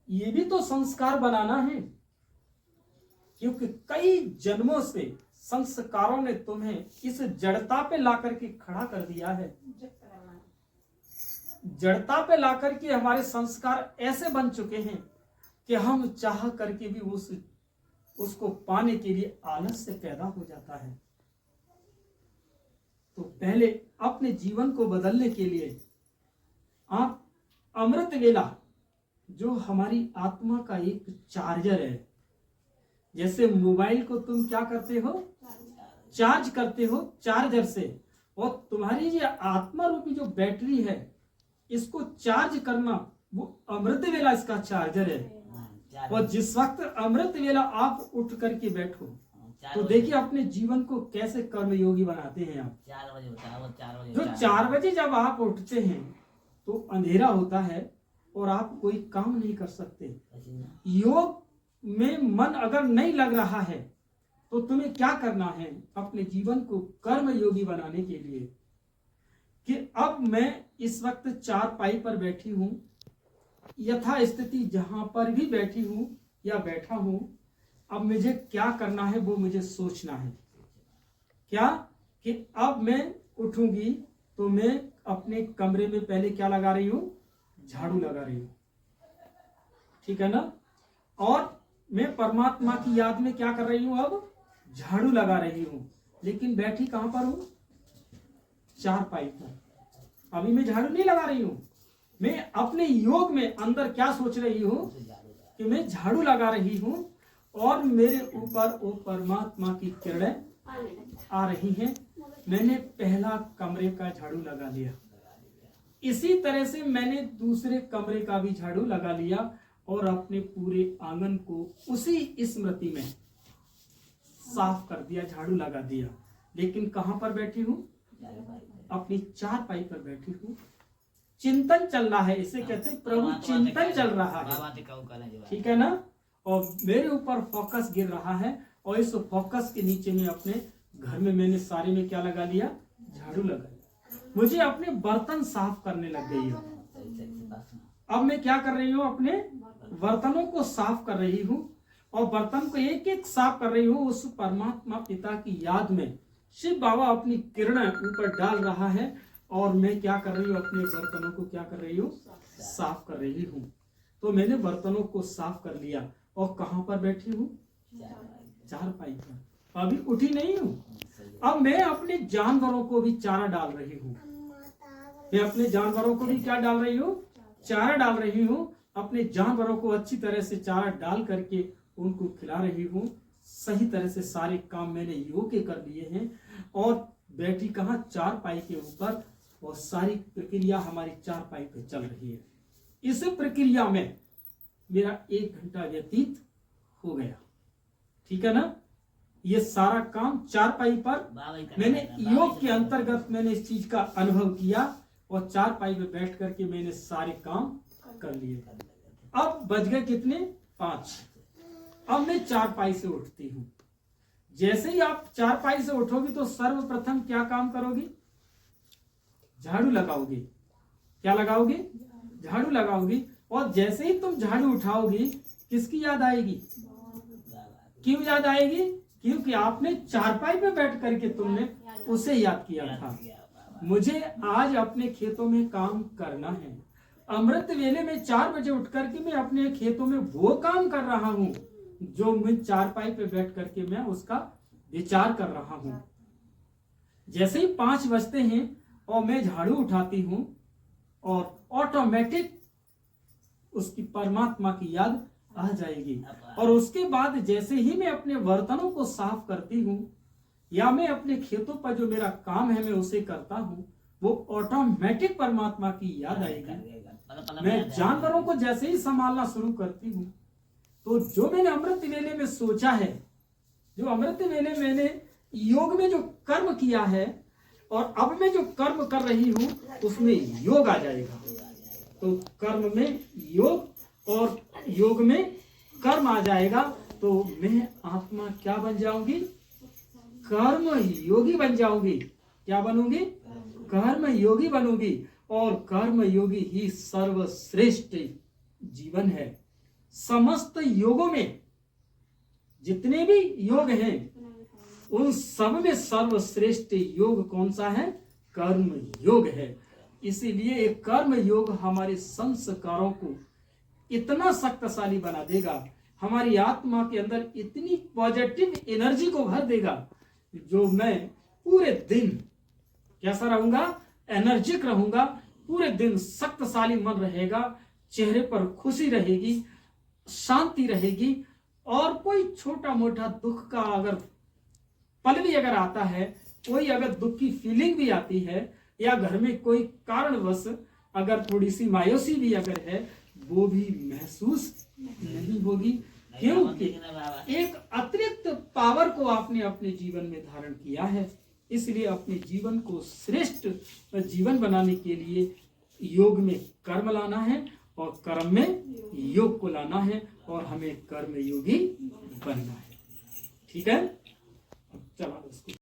ये भी तो संस्कार बनाना है, क्योंकि कई जन्मों से संस्कारों ने तुम्हें इस जड़ता पे लाकर के खड़ा कर दिया है। जड़ता पे लाकर के हमारे संस्कार ऐसे बन चुके हैं कि हम चाह करके भी उसको पाने के लिए आलस्य पैदा हो जाता है। तो पहले अपने जीवन को बदलने के लिए आप अमृत वेला, जो हमारी आत्मा का एक चार्जर है, जैसे मोबाइल को तुम क्या करते हो, चार्ज करते हो चार्जर से, और तुम्हारी ये आत्मा रूपी जो बैटरी है, इसको चार्ज करना वो अमृत वेला इसका चार्जर है। और जिस वक्त अमृत वेला आप उठ करके बैठो तो देखिए अपने जीवन को कैसे कर्मयोगी बनाते हैं आप। 4 बजे होता है वो, 4 बजे, जो 4 बजे जब आप उठते हैं तो अंधेरा होता है और आप कोई काम नहीं कर सकते। योग में मन अगर नहीं लग रहा है तो तुम्हें क्या करना है, अपने जीवन को कर्म योगी बनाने के लिए, कि अब मैं इस वक्त चारपाई पर बैठी हूं, यथा स्थिति जहां पर भी बैठी हूं या बैठा हूं, अब मुझे क्या करना है वो मुझे सोचना है। क्या कि अब मैं उठूंगी तो मैं अपने कमरे में पहले क्या लगा रही हूं, झाड़ू लगा रही हूं, ठीक है ना। और मैं परमात्मा की याद में क्या कर रही हूं, अब झाड़ू लगा रही हूं, लेकिन बैठी कहां पर हूं, चारपाई पर। अभी मैं झाड़ू नहीं लगा रही हूं, मैं अपने योग में अंदर क्या सोच रही हूं कि मैं झाड़ू लगा रही हूं और मेरे ऊपर वो परमात्मा की किरणें आ रही हैं। मैंने पहला कमरे का झाड़ू लगा लिया, इसी तरह से मैंने दूसरे कमरे का भी झाड़ू लगा लिया और अपने पूरे आंगन को उसी स्मृति में साफ कर दिया, झाड़ू लगा दिया। लेकिन कहां पर बैठी हूं, अपनी चारपाई पर बैठी हूं। चिंतन चल रहा है, इसे कहते हैं प्रभु चिंतन चल रहा है, ठीक है ना। और मेरे ऊपर फोकस गिर रहा है और इस फोकस के नीचे में अपने घर में मैंने सारे में क्या लगा लिया, झाड़ू लगा लिया। मुझे अपने बर्तन साफ करने लग गई है। अब मैं क्या कर रही हूँ, अपने बर्तनों को साफ कर रही हूँ और बर्तन को एक एक साफ कर रही हूँ उस परमात्मा पिता की याद में। शिव बाबा अपनी किरणें ऊपर डाल रहा है और मैं क्या कर रही हूँ, अपने बर्तनों को क्या कर रही हूँ, साफ कर रही हूँ। तो मैंने बर्तनों को साफ कर लिया और कहां पर बैठी हूँ, चारपाई पर। अभी उठी नहीं हूँ। अब मैं अपने जानवरों को भी चारा डाल रही हूँ। मैं अपने जानवरों को भी क्या डाल रही हूँ, चारा डाल रही हूँ। अपने जानवरों को अच्छी तरह से चारा डाल करके उनको खिला रही हूँ। सही तरह से सारे काम मैंने योग के कर लिए हैं और बैठी कहाँ, चारपाई के ऊपर, और सारी प्रक्रिया हमारी चारपाई पे चल रही है। इस प्रक्रिया में मेरा 1 घंटा व्यतीत हो गया, ठीक है ना। ये सारा काम चारपाई पर मैंने योग के अंतर्गत मैंने इस चीज का अनुभव किया और चारपाई पे बैठ करके मैंने सारे काम कर लिए। अब बज गए कितने, 5। अब मैं चारपाई से उठती हूँ। जैसे ही आप चारपाई से उठोगी तो सर्वप्रथम क्या काम करोगी, झाड़ू लगाओगी। क्या लगाओगी, झाड़ू लगाओगी। और जैसे ही तुम झाड़ू उठाओगी किसकी याद आएगी, क्यों याद आएगी, क्योंकि आपने चारपाई पे बैठ करके तुमने उसे याद किया था। मुझे आज अपने खेतों में काम करना है। अमृत वेले में 4 बजे उठ करके मैं अपने खेतों में वो काम कर रहा हूँ जो मैं चारपाई पे बैठ करके मैं उसका विचार कर रहा हूँ। जैसे ही 5 बजते हैं और मैं झाड़ू उठाती हूँ और ऑटोमेटिक उसकी परमात्मा की याद आ जाएगी। और उसके बाद जैसे ही मैं अपने बर्तनों को साफ करती हूँ या मैं अपने खेतों पर जो मेरा काम है मैं उसे करता हूँ, वो ऑटोमेटिक परमात्मा की याद आएगी। मैं जानवरों को जैसे ही संभालना शुरू करती हूँ तो जो मैंने अमृत वेले में सोचा है, जो अमृत वेले मैंने योग में जो कर्म किया है और अब मैं जो कर्म कर रही हूँ उसमें योग आ जाएगा। तो कर्म में योग और योग में कर्म आ जाएगा तो मैं आत्मा क्या बन जाऊंगी, कर्म योगी बन जाऊंगी। क्या बनूंगी, कर्म योगी बनूंगी। और कर्म योगी ही सर्वश्रेष्ठ जीवन है। समस्त योगों में जितने भी योग हैं उन सब में सर्वश्रेष्ठ योग कौन सा है? कर्म योग है। इसीलिए एक कर्म योग हमारे संस्कारों को इतना शक्तिशाली बना देगा, हमारी आत्मा के अंदर इतनी पॉजिटिव एनर्जी को भर देगा, जो मैं पूरे दिन कैसा रहूंगा? एनर्जिक रहूंगा, पूरे दिन शक्तिशाली मन रहेगा, चेहरे पर खुशी रहेगी, शांति रहेगी, और कोई छोटा मोटा दुख का अगर पल भी अगर आता है, कोई अगर दुख की फीलिंग भी आती है, या घर में कोई कारणवश अगर थोड़ी सी मायूसी भी अगर है, वो भी महसूस नहीं होगी। क्योंकि एक अतिरिक्त पावर को आपने अपने जीवन में धारण किया है। इसलिए अपने जीवन को श्रेष्ठ जीवन बनाने के लिए योग में कर्म लाना है और कर्म में योग को लाना है, और हमें कर्म योगी बनना है। ठीक है, चला उसको।